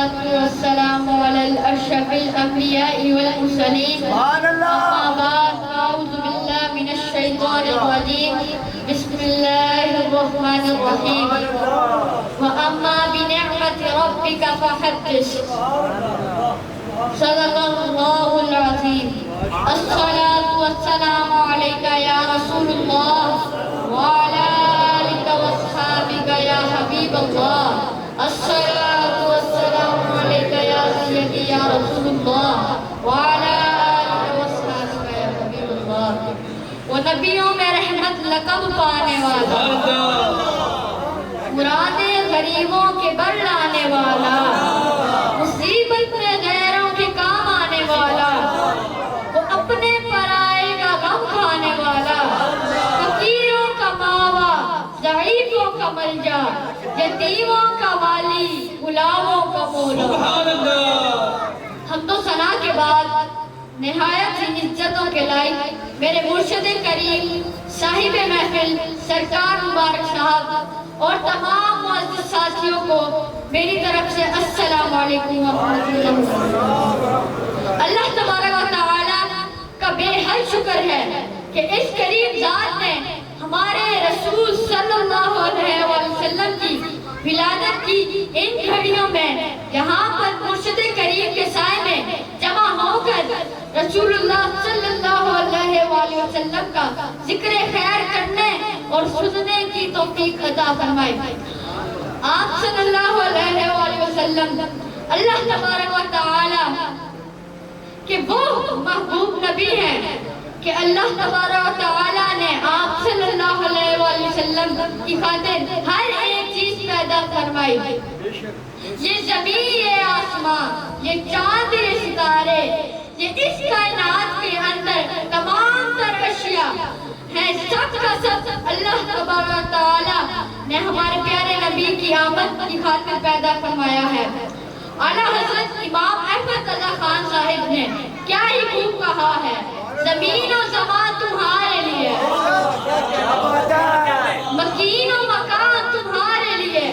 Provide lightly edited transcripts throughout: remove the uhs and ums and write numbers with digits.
والصلاة والسلام على الأشرف الأنبياء والمرسلين أما بعد أعوذ بالله من الشيطان الرجيم بسم الله الرحمن الرحيم وأما بنعمة ربك فحدث صدق الله العظيم الصلاة والسلام عليك يا رسول الله وعلى آلك وأصحابك يا حبيب الله الصلاة والسلام عليك يا سيدي يا رسول الله وعلى آلك وأصحابك يا حبيب الله ونبیوں میں رحمت لقب پانے والا مرادیں غریبوں کے بر لانے والا مصیبت میں غیروں کے کام آنے والا وہ اپنے پرائے کا غم کھانے والا فقیروں کا ماوا ضعیفوں کا ملجا یتیموں کا والی غلاموں کا مولا حمد و ثنا کے بعد نہایت ہی عزتوں کے لائق میرے مرشد کریم صاحب محفل سرکار مبارک صاحب اور تمام معزز ساتھیوں کو میری طرف سے السلام علیکم ورحمۃ اللہ۔ اللہ تبارک و تعالی کا بے حد شکر ہے کہ اس کریم ذات نے ہمارے رسول صلی اللہ علیہ وسلم کی ولادت کی ان گھڑیوں میں یہاں پر مرشد کریم کے سائے میں جمع ہو کر رسول اللہ صلی اللہ علیہ وآلہ وسلم کا ذکر خیر کرنے اور سننے کی توفیق عطا فرمائے۔ آپ صلی اللہ علیہ وآلہ وسلم اللہ تبارک و تعالی کہ وہ محبوب نبی ہیں کہ اللہ تبارک و تعالی نے آپ صلی اللہ علیہ وآلہ وسلم کی خاطر ہر ایک چیز پیدا فرمائی۔ یہ زمین، یہ آسمان، یہ چاند، یہ ستارے، یہ اس کائنات کے اندر تمام تر اشیاء ہیں، سب کا سب اللہ تبارک و تعالی نے ہمارے پیارے نبی کی آمد کی خاطر پیدا فرمایا ہے۔ اعلیٰ حضرت امام احمد رضا خان صاحب نے کیا ہی خوب کہا ہے، زمین و زمان تمہارے لیے، مکین و مکان تمہارے لیے،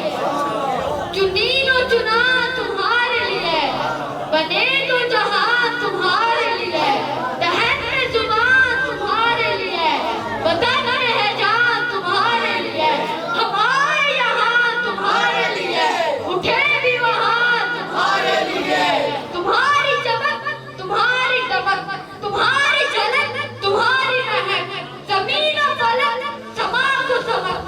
چنین و چنان تمہارے لیے، بنے تو جہان تمہارے لیے، دہن میں زبان تمہارے لیے، وطن میں ہے جان تمہارے لیے، ہم آئے یہاں تمہارے لیے، اٹھے بھی وہاں تمہارے لیے، تمہاری چمک تمہاری دمک تمہاری جھلک تمہاری مہک، زمین و فلک سما کو سمک،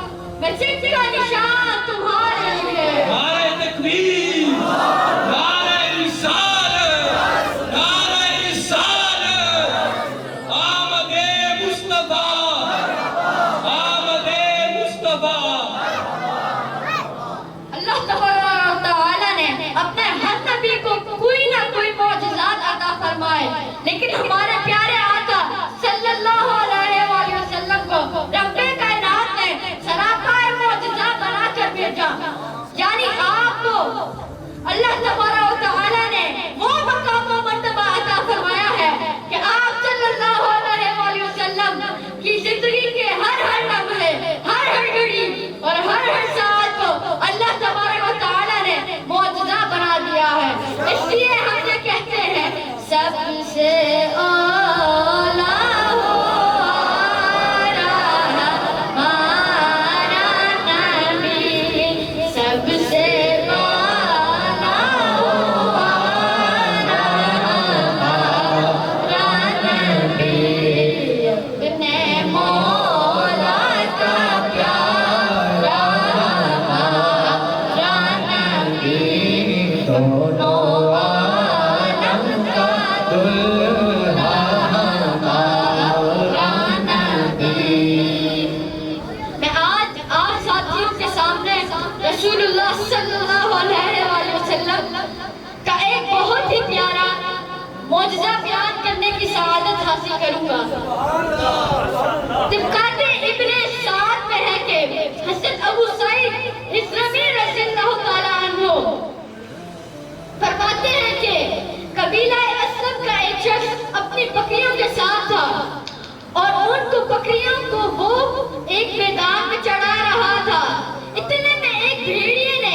مسجد کا نشان تمہارے لیے۔ نعرہ تکبیر، نعرہ رسالت، نعرہ رسالت، آمد مصطفیٰ، آمد مصطفیٰ۔ اللہ تبارک و تعالی نے اپنے ہر نبی کو کوئی نہ کوئی معجزات عطا فرمائے، لیکن ہمارے پیارے آقا صلی اللہ علیہ وآلہ وسلم کو رب کائنات نے سراپا معجزہ بنا کر بھیجا، یعنی آپ کو اللہ تبارک و تعالی نے وہ مقام و مرتبہ عطا فرمایا ہے کہ آپ صلی اللہ علیہ وآلہ وسلم کی زندگی کے ہر لمحے، ہر گھڑی اور ہر ساعت کو اللہ تبارک و تعالی نے معجزہ بنا دیا ہے۔ اس لیے ہم یہ کہتے ہیں سب سے اولا ہمارا نبی، سب سے اولا ہمارا نبی، ابن مولا کا پیارا ہمارا نبی، دونوں عالم کا دلہا ہمارا نبی۔ میں آج آپ ساتھیوں کے سامنے رسول اللہ صلی اللہ علیہ وآلہ وسلم کا ایک بہت ہی پیارا معجزہ بیان کرنے کی سعادت حاصل کروں گا۔ طبقات ابن سعد میں ہے کہ حضرت ابو سعید اخرمی رضی اللہ تعالیٰ عنہ فرماتے ہیں کہ قبیلہ اسلم کا ایک شخص اپنی بکریوں کے ساتھ تھا اور ان کو بکریوں کو وہ ایک میدان میں چڑھا رہا تھا۔ اتنے میں ایک بھیڑیے نے